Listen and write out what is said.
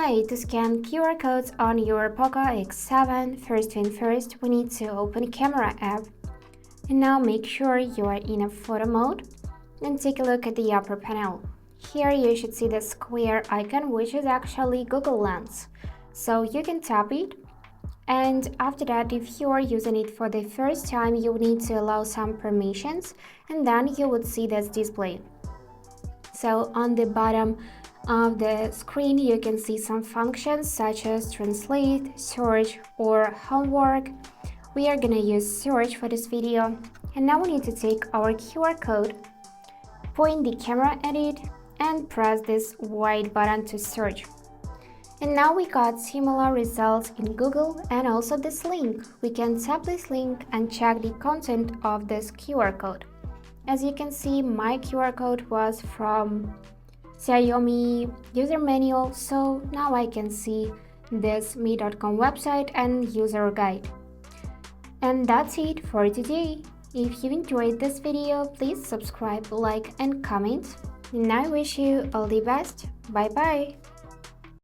Hi, to scan QR codes on your POCO X7, first thing first, we need to open Camera app. And now make sure you are in a photo mode and take a look at the upper panel. Here you should see the square icon, which is actually Google Lens. So you can tap it, and after that, if you are using it for the first time, you need to allow some permissions, and then you would see this display. So on the bottom of the screen, you can see some functions such as translate, search, or homework. We are gonna use search for this video. And now we need to take our QR code, point the camera at it, and press this white button to search. And now we got similar results in Google and also this link. We can tap this link and check the content of this QR code. As you can see, my QR code was from Xiaomi user manual, so now I can see this me.com website and user guide. And that's it for today. If you enjoyed this video, please subscribe, like and comment. And I wish you all the best. Bye bye.